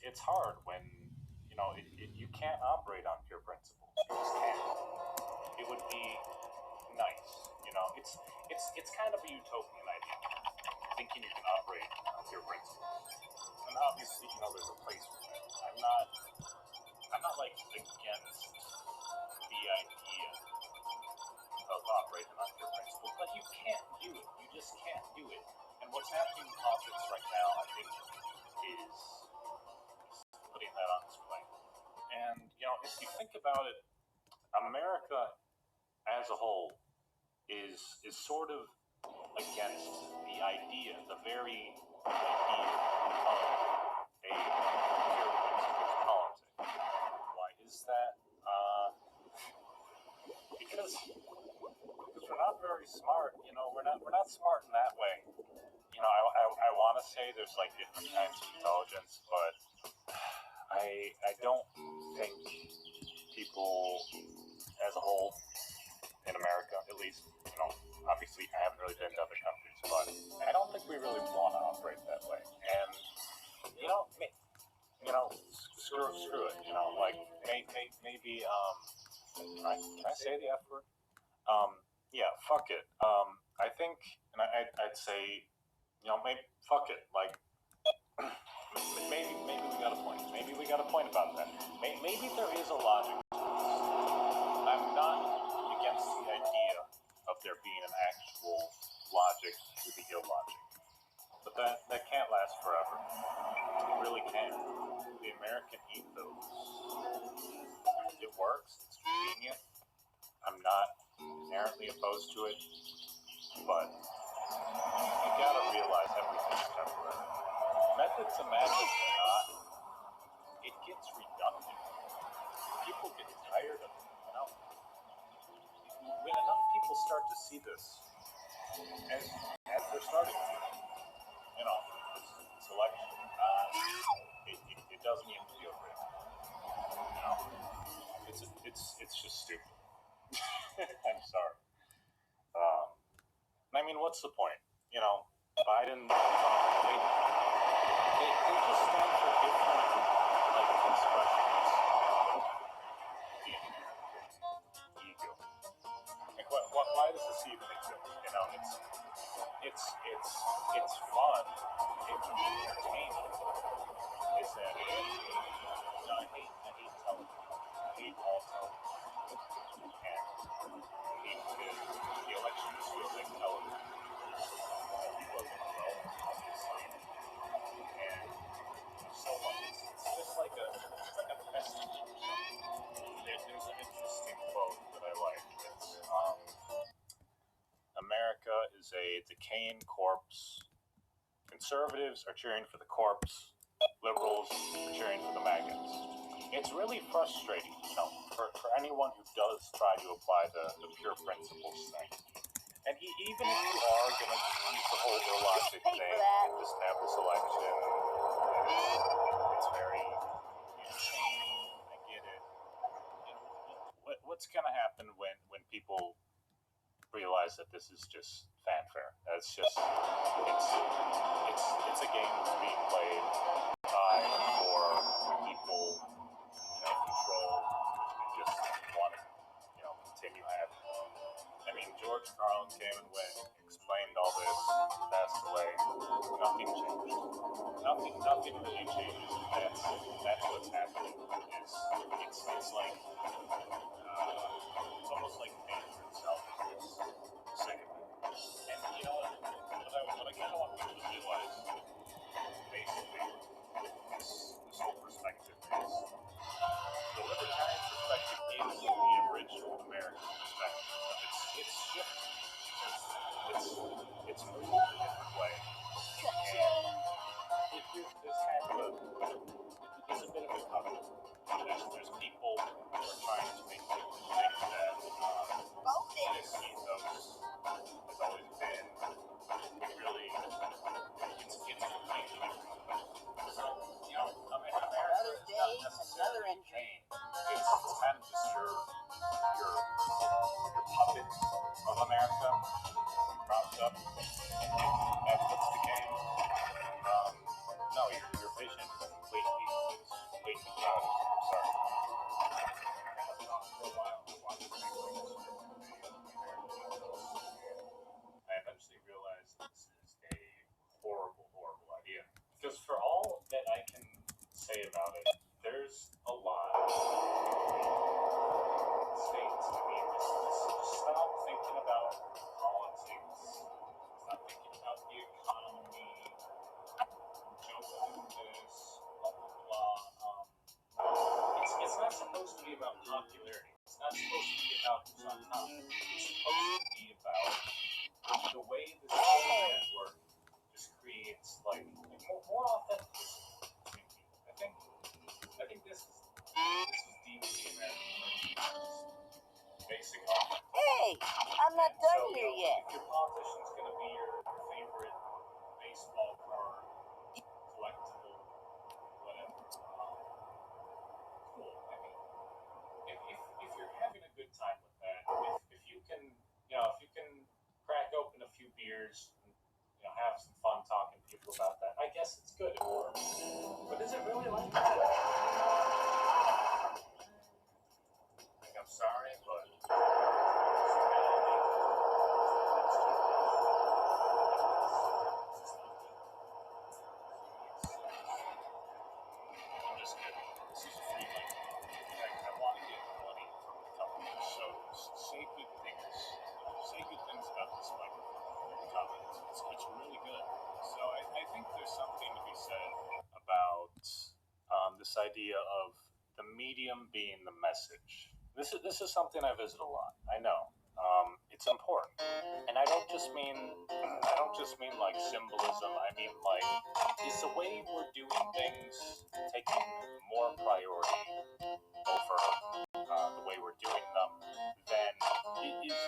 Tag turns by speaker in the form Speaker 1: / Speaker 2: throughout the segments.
Speaker 1: it's hard when you can't operate on pure principles. You just can't. It would be nice, it's kind of a utopian idea, thinking you can operate on pure principles. And obviously, there's a place for that. I'm not like against the idea of operating on pure principles, but you can't do it. You just can't do it. And what's happening in politics right now, I think, is putting that on display. And if you think about it, America as a whole is sort of against the idea, the very idea of a pure principles politic. Why is that? Because we're not very smart. We're not smart in that way. I want to say there's like different kinds of intelligence, but I don't think people as a whole in America, at least, obviously I haven't really been to other countries, but I don't think we really want to operate that way. And screw it. Like maybe can I say the F word? Yeah, fuck it. I think, and I'd say, maybe fuck it. Like maybe we got a point. Maybe we got a point about that. Maybe there is a logic to this. I'm not against the idea of there being an actual logic to the illogic. But that can't last forever. It really can't. The American ethos, it works, it's convenient. I'm not inherently opposed to it, but you gotta realize everything's temporary. Methods of madness or not, it gets redundant. People get tired of it, When enough people start to see this, as they're starting to, this election, it doesn't even feel real. It's just stupid. I'm sorry. I mean, what's the point? Biden, they just stand for different, expressions of the American ego. Like, why does this even exist? It's fun. It can be entertaining. Is that it? I hate television. I hate all television. And I hate the elections feel like television. People are going to vote, obviously. And so it's just like a message. There's an interesting quote that I like. It's America is a decaying corpse. Conservatives are cheering for the corpse. Liberals are cheering for the maggots. It's really frustrating, for anyone who does try to apply the pure principles thing. And even if you are going to use the whole illogic thing and just have this election, it's very entertaining. I get it. What's going to happen when people realize that this is just fanfare? It's just it's a game that's being played by for people in control and just want to continue having it. I mean, George Carlin came and went, explained all this, passed away. Nothing changed. Nothing really changed. That's what's happening. It's like it's almost like nature itself is sick of it. And what I kind of want people to realize, basically, this whole perspective is the libertarian perspective is the original American perspective. It's shifting. It's moving in a different way. And there's a bit of a covenant. There's people who are trying to make people think that this ethos has always been really, it's completely different. So, America is not necessarily changed. It's kind of just your puppet of America propped up. That's what's the game. No, your vision completely hate to get out of here. I'm sorry. For a while, I watched things like this. I eventually realized this is a horrible, horrible idea. Because for all that I can say about it, there's a lot of states. I mean, just stop thinking about politics. Stop thinking about the economy. Joe this, blah, blah, blah. It's not supposed to be about popularity. It's not supposed to be about who's on top. It's supposed to be about the way the social network just creates like more authenticity between people. I think this is deeply American. Basic authenticity.
Speaker 2: Hey, I'm not done here yet.
Speaker 1: If your politician's gonna be your favorite baseball card, collectible, whatever, cool. I mean, if you're having a good time with that, if you can, if you can crack open a few beers and have some fun talking to people about that, I guess it's good. It works. But is it really like that? I'm sorry, but I'm just kidding. This is a free link. I want to get money from the company, so say good things. Say good things about this microphone in the comments. It's really good. So I think there's something to be said about this idea of the medium being the message. This is something I visit a lot. I know. It's important. And I don't just mean like symbolism. I mean like, is the way we're doing things taking more priority over the way we're doing them, then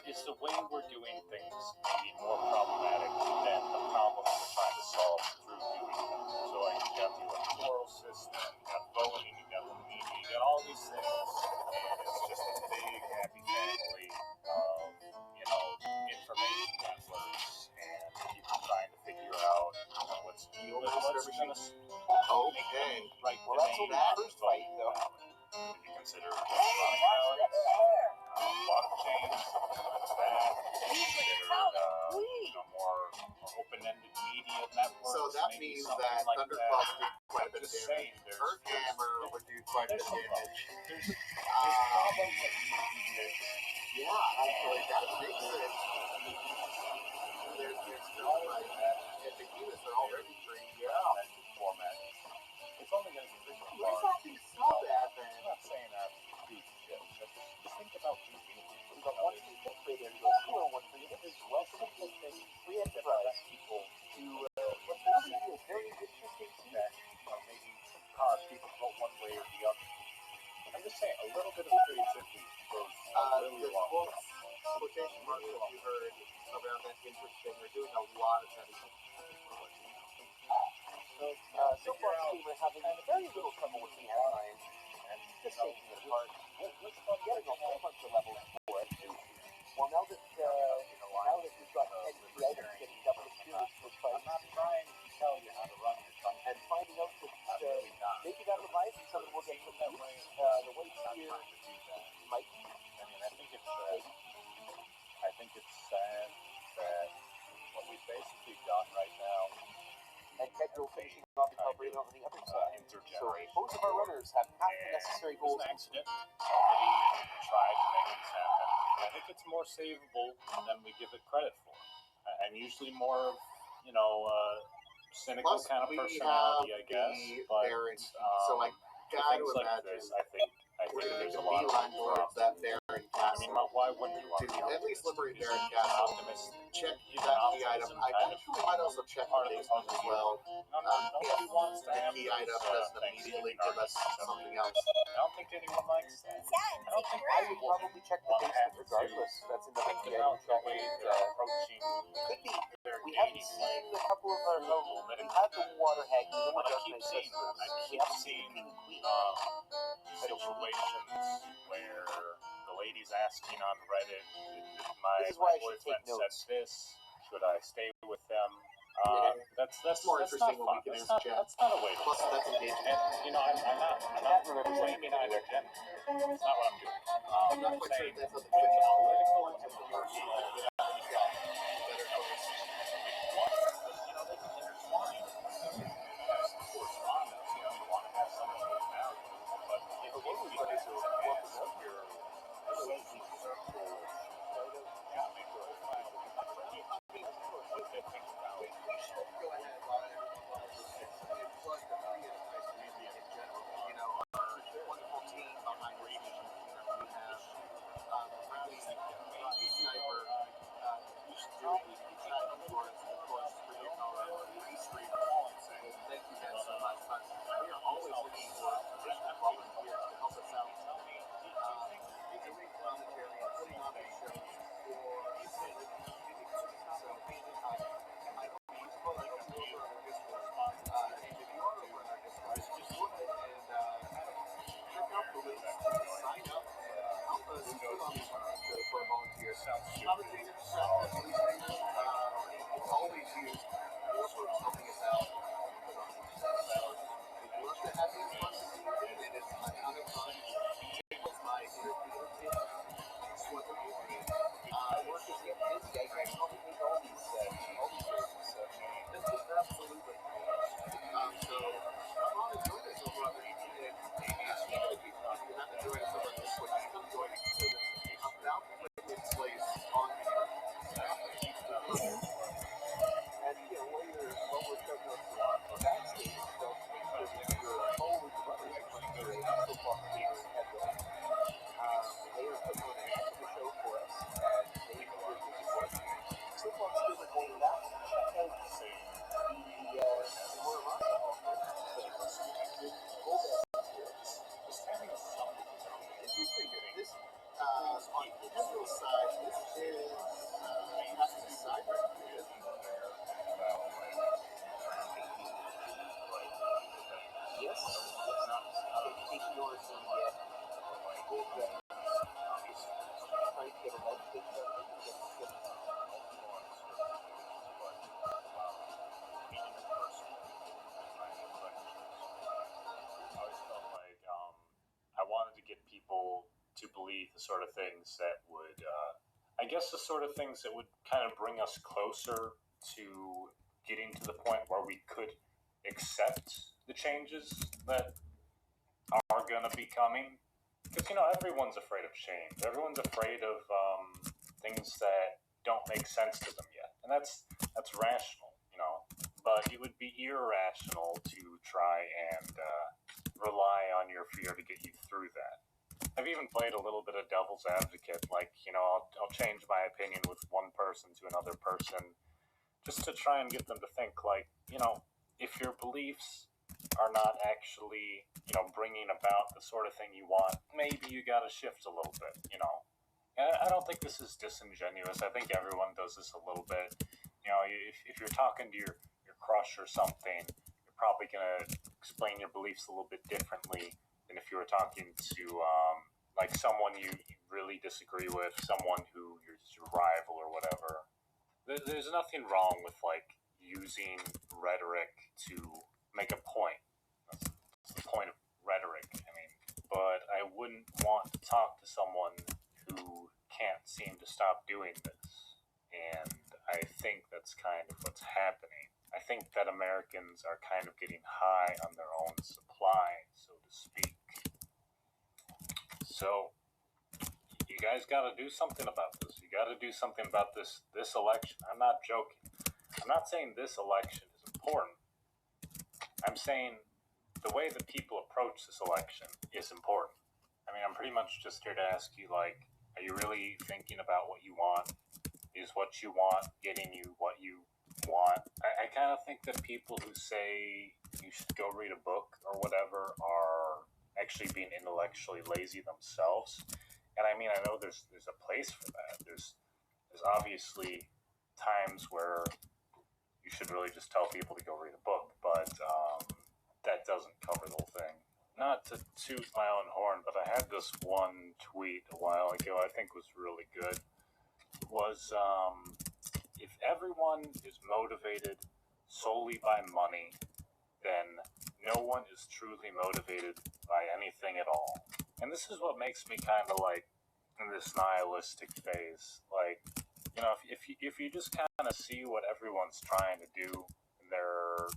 Speaker 1: is the way we're doing things maybe more problematic than the problem we're trying to solve through doing them. So like you got the electoral system, you got voting, you got the media, you got all these things, and it's just a big happy family of information networks and people trying to figure out what's going to
Speaker 3: okay.
Speaker 1: Right.
Speaker 3: Well, that's a first fight, though.
Speaker 1: If you consider electronic ballots, blockchain, something like that, consider more open-ended media networks.
Speaker 3: So that means that
Speaker 1: like
Speaker 3: Thundercloud would do quite a bit of
Speaker 1: Just
Speaker 3: damage.
Speaker 1: saying,
Speaker 3: Earthhammer would do quite a bit of damage.
Speaker 1: There's problems that need to be fixed.
Speaker 3: Yeah, actually, that makes it. There's no like if the units are already free. Yeah.
Speaker 1: Format. It's only going to get bigger.
Speaker 3: What does that be so bad then?
Speaker 1: I'm not saying that piece of shit. Just think about convenience.
Speaker 2: But once we get created into a tool, once we get this less simple thing, we have to drive people to what's really a very interesting thing that
Speaker 1: maybe cause people to vote one way or the other. I'm just saying, a little bit of creativity goes a really long way.
Speaker 3: Quotation marks that you heard around that interesting. They're doing a lot of heavy.
Speaker 2: So far, we're having very little trouble with the airline and just taking it apart. Getting a whole bunch of levels for it. Well, now that we've got 10 key items getting double experience for price,
Speaker 1: I'm not trying to tell you how to run your company.
Speaker 2: and finding out that maybe that reminds me something we'll get from that way. The way here might.
Speaker 1: I think it's sad that what we've basically done right now,
Speaker 2: And Pedro finishing off the operating on the other side. So both of our runners have half the necessary goals.
Speaker 1: It was an accident. Somebody tried to make this happen. I think it's more savable than we give it credit for. I'm usually more of, cynical
Speaker 3: Plus,
Speaker 1: kind of
Speaker 3: we
Speaker 1: personality, I
Speaker 3: have
Speaker 1: guess.
Speaker 3: the
Speaker 1: But
Speaker 3: Baron, so I gotta
Speaker 1: things like
Speaker 3: imagine
Speaker 1: this, I think
Speaker 3: we're gonna make
Speaker 1: there's
Speaker 3: a
Speaker 1: a lot
Speaker 3: beeline
Speaker 1: of
Speaker 3: towards that Baron
Speaker 1: I mean,
Speaker 3: Castle.
Speaker 1: why wouldn't you want
Speaker 3: To at least liberate Baron
Speaker 1: He's an
Speaker 3: Castle.
Speaker 1: optimist.
Speaker 3: Check
Speaker 1: He's
Speaker 3: that
Speaker 1: an
Speaker 3: key item.
Speaker 1: optimism
Speaker 3: I
Speaker 1: kind
Speaker 3: think
Speaker 1: of
Speaker 3: we might also check
Speaker 1: part
Speaker 3: the
Speaker 1: of the
Speaker 3: basement as well.
Speaker 1: Nobody wants to
Speaker 3: The
Speaker 1: have
Speaker 3: key
Speaker 1: those,
Speaker 3: item doesn't
Speaker 1: things
Speaker 3: immediately
Speaker 1: hidden
Speaker 3: give us something else.
Speaker 1: I don't think anyone likes that. I don't think
Speaker 2: I would probably check the basement regardless. That's another key item.
Speaker 1: the way they're approaching
Speaker 2: Could be.
Speaker 1: their
Speaker 2: We haven't
Speaker 1: dating
Speaker 2: seen
Speaker 1: life.
Speaker 2: a couple of our we had the water hag. We know
Speaker 1: But I
Speaker 2: what
Speaker 1: keep
Speaker 2: Justin
Speaker 1: seeing,
Speaker 2: says.
Speaker 1: I
Speaker 2: We
Speaker 1: keep
Speaker 2: haven't
Speaker 1: seeing
Speaker 2: seen Queen.
Speaker 1: situations where the lady's asking on Reddit, my
Speaker 2: This is why I should
Speaker 1: boyfriend
Speaker 2: take notes.
Speaker 1: said this, should I stay with them? That's
Speaker 3: more
Speaker 1: not
Speaker 3: interesting when
Speaker 1: fun.
Speaker 3: we can
Speaker 1: That's
Speaker 3: ask
Speaker 1: not,
Speaker 3: Jen.
Speaker 1: that's not a way to
Speaker 3: Plus,
Speaker 1: play.
Speaker 3: that's engaging.
Speaker 1: And I'm not claiming either gender. That's not what I'm doing.
Speaker 3: I'm not
Speaker 1: I'm
Speaker 3: quite sure
Speaker 1: saying
Speaker 3: if that's
Speaker 1: it's
Speaker 3: how the
Speaker 1: a
Speaker 3: political
Speaker 1: political
Speaker 3: or
Speaker 1: and
Speaker 3: the
Speaker 1: personal
Speaker 3: better
Speaker 1: without any problem.
Speaker 3: choice.
Speaker 1: They can intertwine. There's correspondence. You want to have someone who's married, but if you take it as your social circle, yeah, make your profile what they think about it.
Speaker 3: Go ahead, in general. You know, our wonderful team behind the scenes. We have friendly sniper doing tracking for us, and of course, for you, Colorado, stream. Thank you guys so much. But we are always looking for additional volunteers to help us out. Doing commentary and putting on these shows for so I hope you follow us over on our Discord. And if you are over on our Discord, just go ahead and check out the links to sign up. Help us put on these shows for volunteers. Commentators, listeners, it's always used more for helping us out. So we'd love to have you as much as you do. It is a ton of fun. It was my entertainment. It's what we're doing. Work is getting busy. I can't probably make all these shows. So this is absolutely. So come on and join us over on the even if you're not enjoying us over on Discord, just come join us because it's about putting in place on and while we're checking out the backstage stuff, your followers and others are putting together a football team at the they are putting on a heck of a show for us, and they need your support. Football still is going that because the more Russell interesting. This on Israel's side, this is having a side recognition. Yes, taking over the trying to get a legislature
Speaker 1: I wanted to get people to believe the sort of things that would, I guess, the sort of things that would kind of bring us closer to getting to the point where we could accept the changes that are going to be coming. Because, everyone's afraid of change. Everyone's afraid of things that don't make sense to them yet. And that's rational, But it would be irrational to try and rely on your fear to get you through that. I've even played a little bit of devil's advocate, like, I'll change my opinion with one person to another person just to try and get them to think, like, if your beliefs are not actually, bringing about the sort of thing you want, maybe you gotta shift a little bit, And I don't think this is disingenuous. I think everyone does this a little bit. If you're talking to your crush or something, you're probably gonna explain your beliefs a little bit differently than if you were talking to like someone you really disagree with, someone who is your rival or whatever. There's nothing wrong with like using rhetoric to make a point. That's the point of rhetoric. But I wouldn't want to talk to someone who can't seem to stop doing this. And I think that's kind of what's happening. I think that Americans are kind of getting high on their own supply, so to speak. So, you guys got to do something about this. You got to do something about this election. I'm not joking. I'm not saying this election is important. I'm saying the way that people approach this election is important. I'm pretty much just here to ask you, like, are you really thinking about what you want? Is what you want getting you what you want? I kind of think that people who say you should go read a book or whatever are actually being intellectually lazy themselves. And I know there's a place for that. There's obviously times where you should really just tell people to go read a book, but that doesn't cover the whole thing. Not to toot my own horn, but I had this one tweet a while ago I think was really good. Was if everyone is motivated solely by money, then no one is truly motivated by anything at all. And this is what makes me kind of like in this nihilistic phase. Like, you know, if you just kind of see what everyone's trying to do, and they're,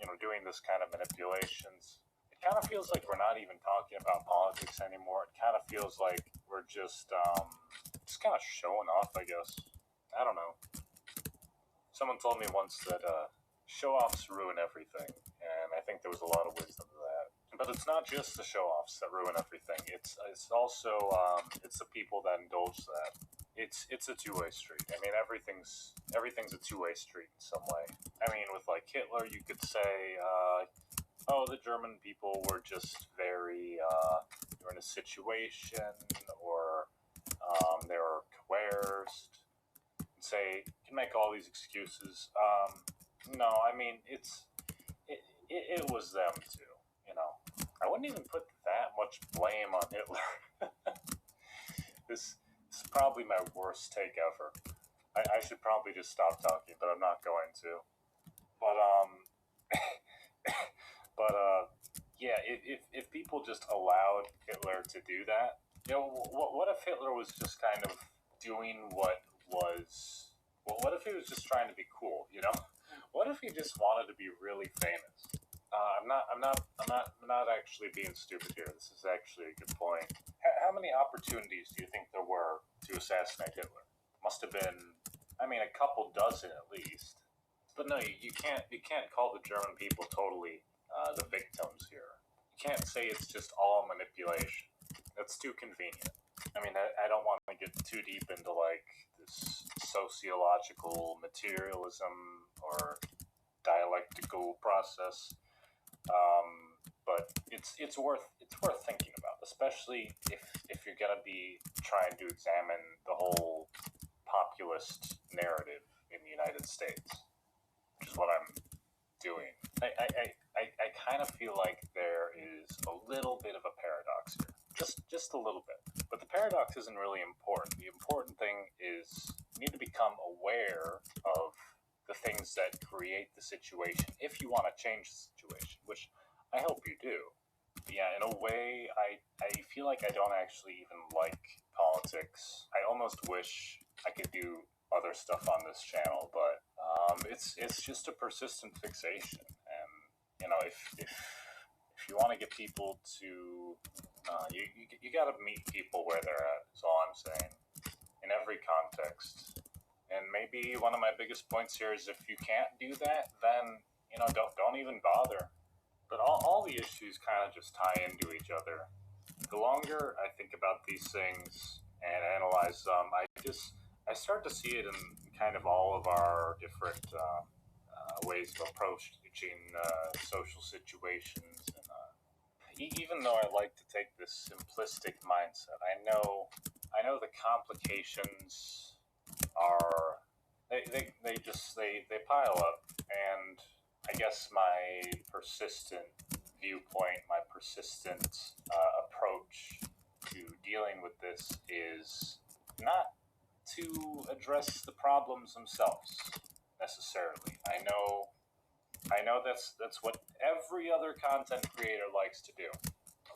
Speaker 1: you know, doing this kind of manipulations, it kind of feels like we're not even talking about politics anymore. It kind of feels like we're just kind of showing off, I guess. I don't know. Someone told me once that show-offs ruin everything, and I think there was a lot of wisdom to that. But it's not just the show-offs that ruin everything. It's also it's the people that indulge that. It's a two-way street. I mean, everything's a two-way street in some way. I mean, with like Hitler, you could say, oh, the German people were just very they were in a situation, or they were coerced. Say, you can make all these excuses. No, I mean, it was them too, you know. I wouldn't even put that much blame on Hitler. This is probably my worst take ever. I should probably just stop talking, but I'm not going to. But yeah, if people just allowed Hitler to do that, you know, what if Hitler was just kind of doing what if he was just trying to be cool, you know? What if he just wanted to be really famous? I'm not actually being stupid here. This is actually a good point. How many opportunities do you think there were to assassinate Hitler? Must have been, I mean, a couple dozen at least. But no, you can't call the German people totally the victims here. You can't say it's just all manipulation. That's too convenient. I mean, I don't want to get too deep into like this sociological materialism or dialectical process, but it's worth thinking about, especially if you're gonna be trying to examine the whole populist narrative in the United States, which is what I'm doing. I kind of feel like there is a little bit of a paradox here. Just a little bit. But the paradox isn't really important. The important thing is you need to become aware of the things that create the situation if you want to change the situation, which I hope you do. But yeah, in a way, I feel like I don't actually even like politics. I almost wish I could do other stuff on this channel, but it's just a persistent fixation. And you know, if you want to get people to you got to meet people where they're at, is all I'm saying, in every context. And maybe one of my biggest points here is if you can't do that, then, you know, don't even bother. But all the issues kind of just tie into each other. The longer I think about these things and analyze them, I start to see it in kind of all of our different ways of approaching social situations. And even though I like to take this simplistic mindset, I know the complications are they pile up, and I guess my persistent viewpoint, my persistent approach to dealing with this is not to address the problems themselves necessarily. I know that's what every other content creator likes to do.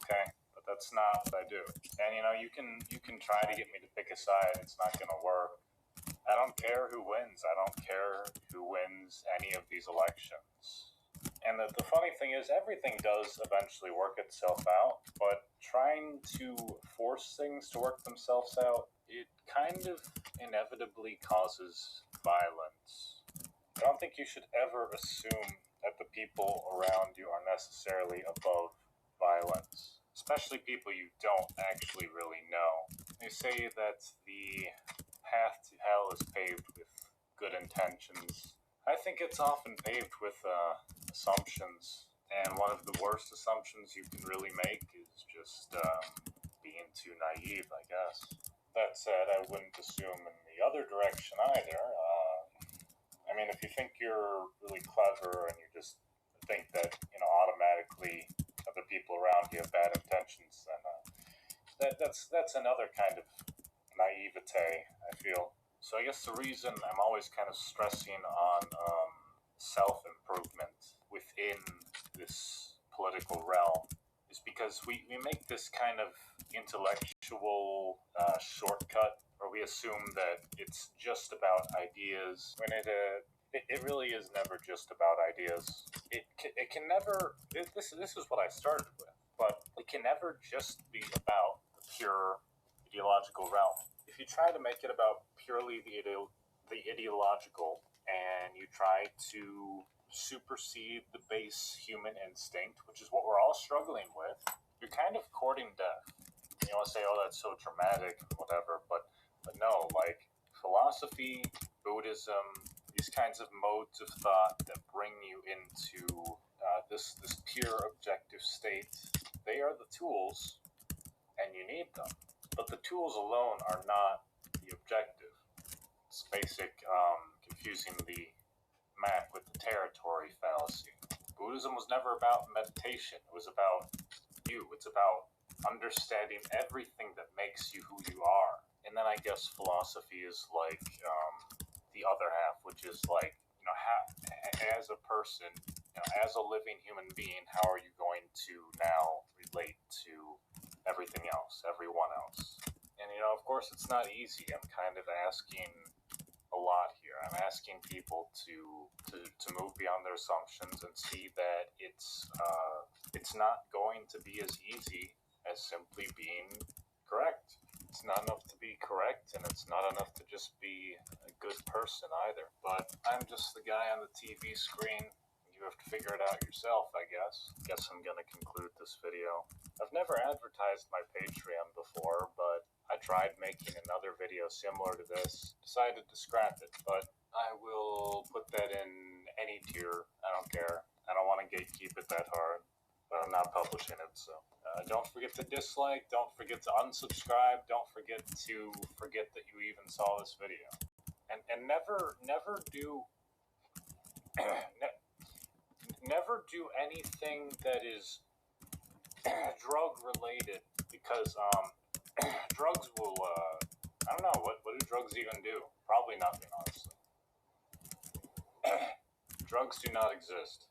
Speaker 1: Okay, but that's not what I do. And you know, you can try to get me to pick a side. It's not going to work. I don't care who wins. I don't care who wins any of these elections. And the funny thing is, everything does eventually work itself out, but trying to force things to work themselves out, it kind of inevitably causes violence. I don't think you should ever assume that the people around you are necessarily above violence, especially people you don't actually really know. They say that the path to hell is paved with good intentions. I think it's often paved with assumptions, and one of the worst assumptions you can really make is just being too naive, I guess. That said, I wouldn't assume in the other direction either. I mean, if you think you're really clever and you just think that, you know, automatically other people around you have bad intentions, then that's another kind of naivete, I feel. So I guess the reason I'm always kind of stressing on self-improvement within this political realm is because we make this kind of intellectual shortcut, or we assume that it's just about ideas, when it really is never just about ideas. It can never, this is what I started with, but it can never just be about the pure ideological realm. If you try to make it about purely the ideological, and you try to supersede the base human instinct, which is what we're all struggling with, you're kind of courting death. You want to say, oh, that's so dramatic, whatever, but no, like philosophy, Buddhism, these kinds of modes of thought that bring you into this pure objective state, they are the tools, and you need them. But the tools alone are not the objective. It's basic confusing the map with the territory fallacy. Buddhism was never about meditation. It was about you. It's about understanding everything that makes you who you are. And then I guess philosophy is like the other half, which is like, as a person, as a living human being, how are you going to now relate to everything else, everyone else? And of course, it's not easy. I'm kind of asking a lot here. I'm asking people to move beyond their assumptions and see that it's not going to be as easy as simply being correct. It's not enough to be correct, and it's not enough to just be a good person either. But I'm just the guy on the TV screen. You have to figure it out yourself, I guess. Guess I'm gonna conclude this video. I've never advertised my Patreon before, but I tried making another video similar to this, decided to scrap it, but I will put that in any tier. I don't care. I don't want to gatekeep it that hard, but I'm not publishing it, so don't forget to dislike, don't forget to unsubscribe, don't forget that you even saw this video, and never do never do anything that is drug related, because drugs will I don't know, what do drugs even do? Probably nothing, honestly. Drugs do not exist.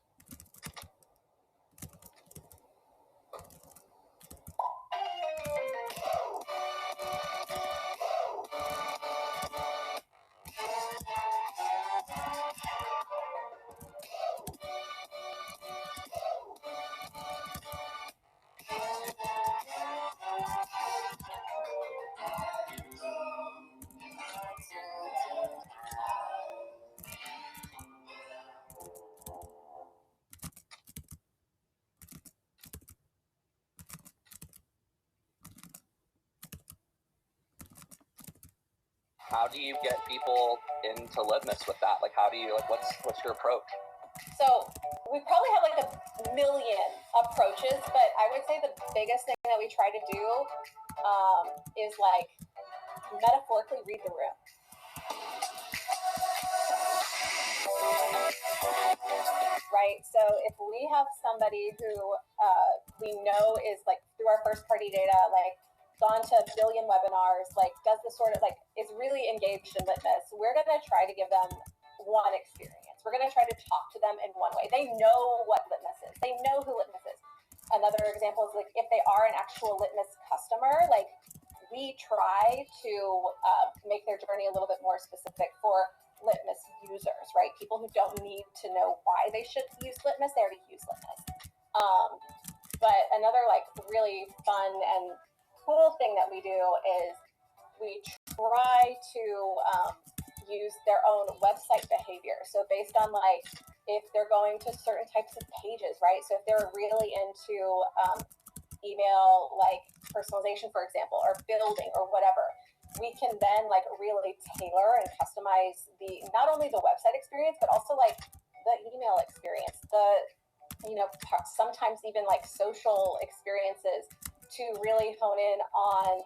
Speaker 2: How do you get people into Litmus with that? Like, how do you, like, what's your approach?
Speaker 4: So we probably have like a million approaches, but I would say the biggest thing that we try to do is like metaphorically read the room. Right? So if we have somebody who we know is like through our first party data, like gone to a billion webinars, like does this sort of like is really engaged in Litmus, we're going to try to give them one experience. We're going to try to talk to them in one way. They know what Litmus is. They know who Litmus is. Another example is like if they are an actual Litmus customer, like we try to make their journey a little bit more specific for Litmus users, right? People who don't need to know why they should use Litmus, they already use Litmus. But another like really fun and cool thing that we do is we try to use their own website behavior. So based on like if they're going to certain types of pages, right? So if they're really into email like personalization, for example, or building or whatever, we can then like really tailor and customize the not only the website experience, but also like the email experience, sometimes even like social experiences to really hone in on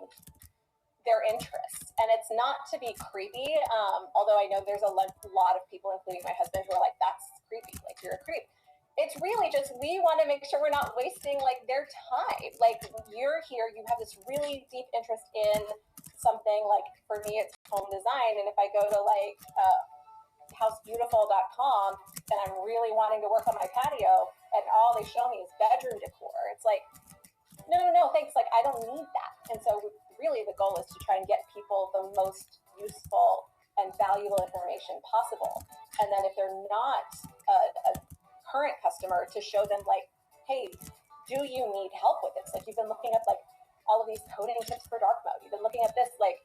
Speaker 4: their interests. And it's not to be creepy, although I know there's a lot of people, including my husband, who are like, that's creepy, like you're a creep. It's really just, we want to make sure we're not wasting like their time. Like you're here, you have this really deep interest in something, like for me it's home design, and if I go to like housebeautiful.com and I'm really wanting to work on my patio and all they show me is bedroom decor. It's like, no, thanks. Like, I don't need that. And so really the goal is to try and get people the most useful and valuable information possible. And then if they're not a current customer, to show them like, hey, do you need help with this? Like, you've been looking up like all of these coding tips for dark mode. You've been looking at this, like,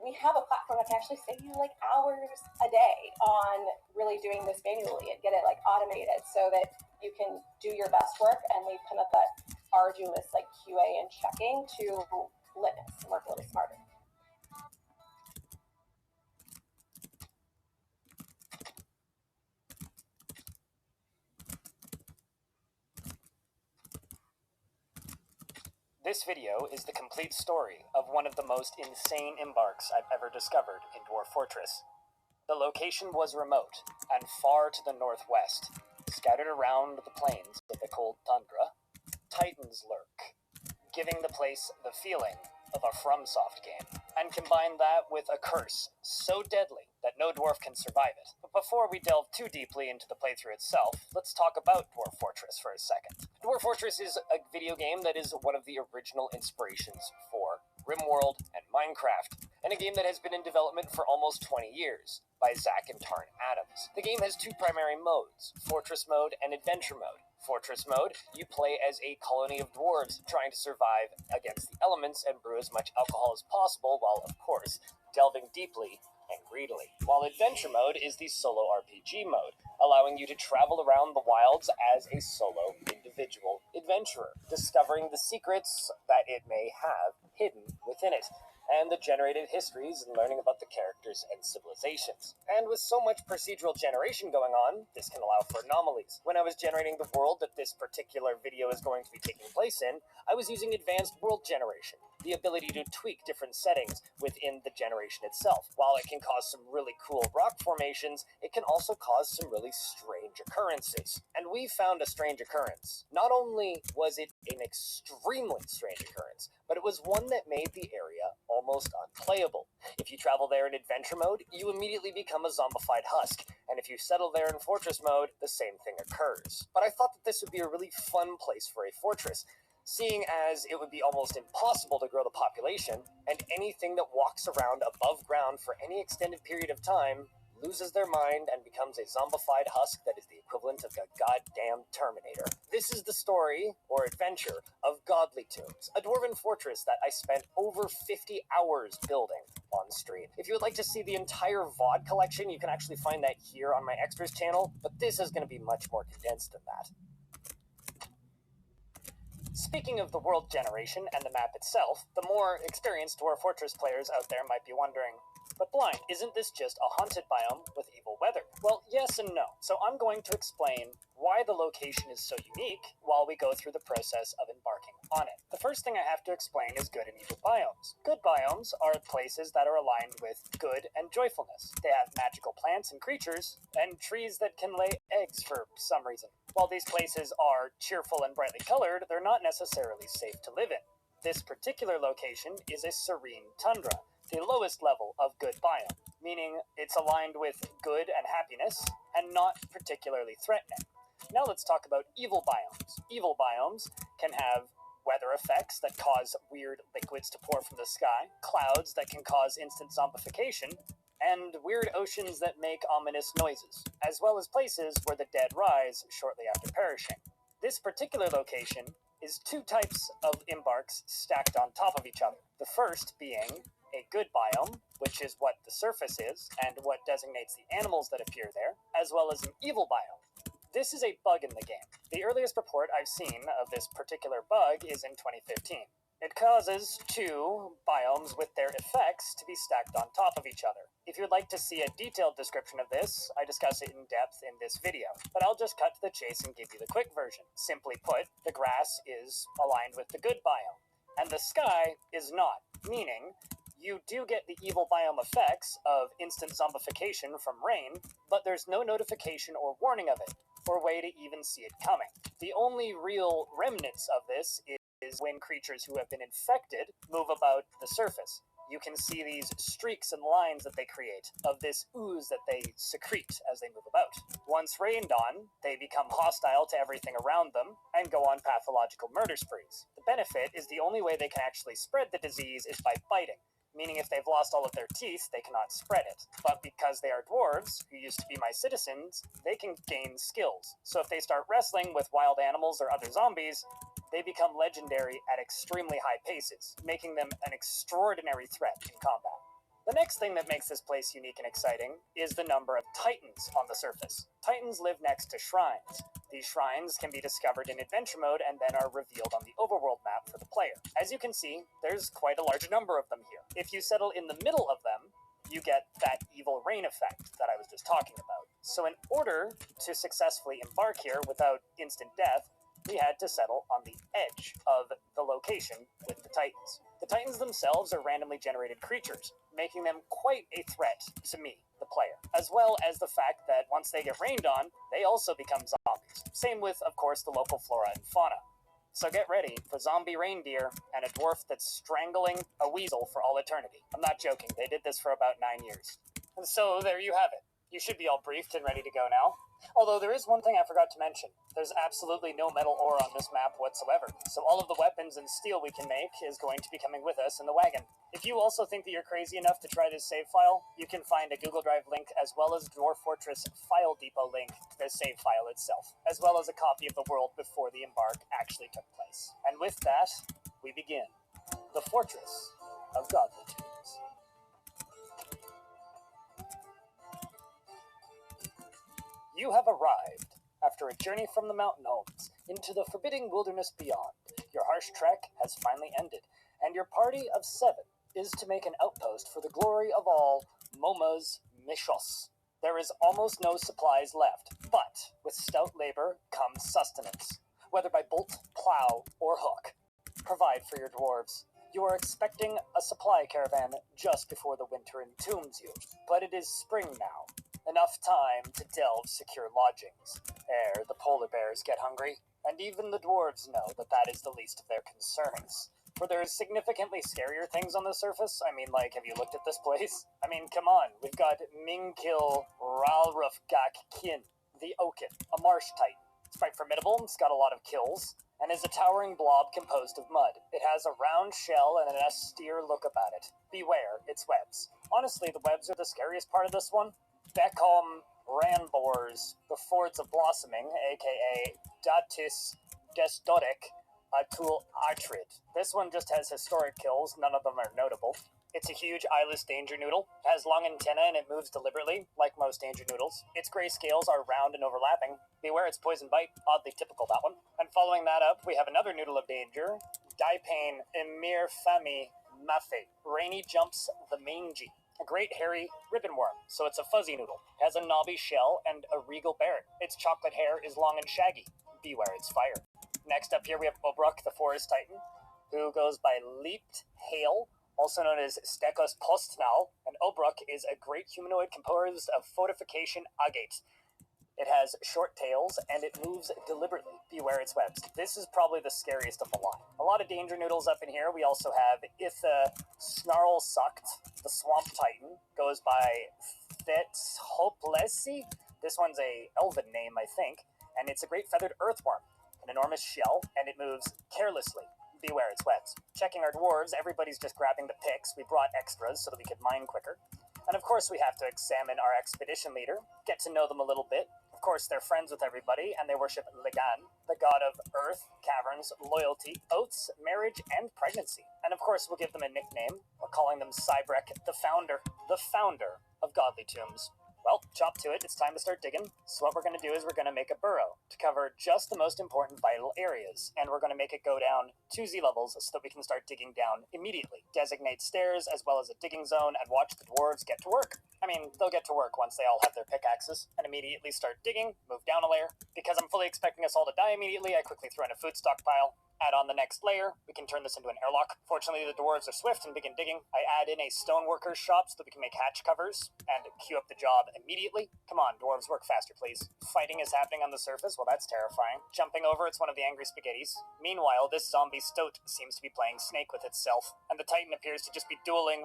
Speaker 4: we have a platform that can actually save you like hours a day on really doing this manually and get it like automated so that you can do your best work and leave kind of that arduous like QA and checking to Linux and work a little smarter.
Speaker 5: This video is the complete story of one of the most insane embarks I've ever discovered in Dwarf Fortress. The location was remote and far to the northwest. Scattered around the plains of the cold tundra, titans lurk, giving the place the feeling of a FromSoft game, and combine that with a curse so deadly that no dwarf can survive it. But before we delve too deeply into the playthrough itself, let's talk about Dwarf Fortress for a second. Dwarf Fortress is a video game that is one of the original inspirations for RimWorld and Minecraft, and a game that has been in development for almost 20 years by Zach and Tarn Adams. The game has two primary modes, Fortress Mode and Adventure Mode. Fortress Mode, you play as a colony of dwarves trying to survive against the elements and brew as much alcohol as possible while, of course, delving deeply and greedily. While Adventure Mode is the solo RPG mode, allowing you to travel around the wilds as a solo individual adventurer, discovering the secrets that it may have hidden within it, and the generated histories and learning about the characters and civilizations. And with so much procedural generation going on, this can allow for anomalies. When I was generating the world that this particular video is going to be taking place in, I was using advanced world generation, the ability to tweak different settings within the generation itself. While it can cause some really cool rock formations, it can also cause some really strange occurrences. And we found a strange occurrence. Not only was it an extremely strange occurrence, but it was one that made the area almost unplayable. If you travel there in Adventure Mode, you immediately become a zombified husk, and if you settle there in Fortress Mode, the same thing occurs. But I thought that this would be a really fun place for a fortress, seeing as it would be almost impossible to grow the population, and anything that walks around above ground for any extended period of time loses their mind and becomes a zombified husk that is the equivalent of a goddamn Terminator. This is the story, or adventure, of Godly Tombs, a dwarven fortress that I spent over 50 hours building on stream. If you would like to see the entire VOD collection, you can actually find that here on my extras channel, but this is going to be much more condensed than that. Speaking of the world generation and the map itself, the more experienced Dwarf Fortress players out there might be wondering, but Blind, isn't this just a haunted biome with evil weather? Well, yes and no. So I'm going to explain why the location is so unique while we go through the process of embarking on it. The first thing I have to explain is good and evil biomes. Good biomes are places that are aligned with good and joyfulness. They have magical plants and creatures, and trees that can lay eggs for some reason. While these places are cheerful and brightly colored, they're not necessarily safe to live in. This particular location is a serene tundra, the lowest level of good biome, meaning it's aligned with good and happiness and not particularly threatening. Now let's talk about evil biomes. Evil biomes can have weather effects that cause weird liquids to pour from the sky, clouds that can cause instant zombification, and weird oceans that make ominous noises, as well as places where the dead rise shortly after perishing. This particular location is two types of embarks stacked on top of each other. The first being a good biome, which is what the surface is and what designates the animals that appear there, as well as an evil biome. This is a bug in the game. The earliest report I've seen of this particular bug is in 2015. It causes two biomes with their effects to be stacked on top of each other. If you'd like to see a detailed description of this, I discuss it in depth in this video, but I'll just cut to the chase and give you the quick version. Simply put, the grass is aligned with the good biome, and the sky is not, meaning you do get the evil biome effects of instant zombification from rain, but there's no notification or warning of it, or way to even see it coming. The only real remnants of this is when creatures who have been infected move about the surface. you can see these streaks and lines that they create of this ooze that they secrete as they move about. Once rained on, they become hostile to everything around them and go on pathological murder sprees. The benefit is the only way they can actually spread the disease is by biting, meaning if they've lost all of their teeth, they cannot spread it. But because they are dwarves, who used to be my citizens, they can gain skills. So if they start wrestling with wild animals or other zombies, they become legendary at extremely high paces, making them an extraordinary threat in combat. The next thing that makes this place unique and exciting is the number of titans on the surface. Titans live next to shrines. These shrines can be discovered in adventure mode and then are revealed on the overworld map for the player. As you can see, there's quite a large number of them here. If you settle in the middle of them, you get that evil rain effect that I was just talking about. So in order to successfully embark here without instant death, we had to settle on the edge of the location with the Titans. The Titans themselves are randomly generated creatures, making them quite a threat to me, the player, as well as the fact that once they get rained on, they also become zombies. Same with, of course, the local flora and fauna. So get ready for zombie reindeer and a dwarf that's strangling a weasel for all eternity. I'm not joking, they did this for about 9 years. And so there you have it. You should be all briefed and ready to go now. Although there is one thing I forgot to mention. There's absolutely no metal ore on this map whatsoever, so all of the weapons and steel we can make is going to be coming with us in the wagon. If you also think that you're crazy enough to try this save file, you can find a Google Drive link as well as Dwarf Fortress File Depot link to the save file itself, as well as a copy of the world before the embark actually took place. And with that, we begin. The Fortress of Godly Tombs. You have arrived, after a journey from the mountain homes into the forbidding wilderness beyond. Your harsh trek has finally ended, and your party of 7 is to make an outpost for the glory of all Moma's Mishos. There is almost no supplies left, but with stout labor comes sustenance, whether by bolt, plow, or hook. Provide for your dwarves. You are expecting a supply caravan just before the winter entombs you, but it is spring now. Enough time to delve secure lodgings, ere the polar bears get hungry, and even the dwarves know that that is the least of their concerns. For there is significantly scarier things on the surface. I mean, like, have you looked at this place? I mean, come on, we've got Minkil Ralrufgak Kin, the Oaken, a marsh titan. It's quite formidable, it's got a lot of kills, and is a towering blob composed of mud. It has a round shell and an austere look about it. Beware its webs. Honestly, the webs are the scariest part of this one. Beckham Ranbors, the Fords of Blossoming, aka Datis Desdoric Atul Artrid. This one just has historic kills, none of them are notable. It's a huge eyeless danger noodle, it has long antennae and it moves deliberately, like most danger noodles. Its gray scales are round and overlapping. Beware its poison bite, oddly typical that one. And following that up, we have another noodle of danger, Daipain Emir Fami Mafe, Rainy Jumps the Mangy. A great hairy ribbon worm, so it's a fuzzy noodle. It has a knobby shell and a regal barret. Its chocolate hair is long and shaggy. Beware its fire. Next up here we have Obruk, the forest titan, who goes by Leaped Hail, also known as Stekos Postnal, and Obruk is a great humanoid composed of fortification agate. It has short tails, and it moves deliberately. Beware its webs. This is probably the scariest of the lot. A lot of danger noodles up in here. We also have Itha Snarl Sucked, the Swamp Titan. Goes by Fetz Hopelessy. This one's a elven name, I think. And it's a great feathered earthworm. An enormous shell, and it moves carelessly. Beware its webs. Checking our dwarves, everybody's just grabbing the picks. We brought extras so that we could mine quicker. And of course we have to examine our expedition leader, get to know them a little bit. Of course they're friends with everybody, and they worship Legan, the god of earth, caverns, loyalty, oaths, marriage, and pregnancy. And of course we'll give them a nickname. We're calling them Cybrek, the founder of Godly Tombs. Well, chop to it, it's time to start digging. So what we're going to do is we're going to make a burrow to cover just the most important vital areas, and we're going to make it go down 2 Z levels so that we can start digging down immediately. Designate stairs as well as a digging zone, and watch the dwarves get to work. I mean, they'll get to work once they all have their pickaxes, and immediately start digging, move down a layer. Because I'm fully expecting us all to die immediately, I quickly throw in a food stockpile. Add on the next layer, we can turn this into an airlock. Fortunately, the dwarves are swift and begin digging. I add in a stoneworker's shop so that we can make hatch covers and queue up the job immediately. Come on, dwarves, work faster, please. Fighting is happening on the surface, well that's terrifying. Jumping over, it's one of the angry spaghettis. Meanwhile, this zombie stoat seems to be playing Snake with itself, and the Titan appears to just be dueling with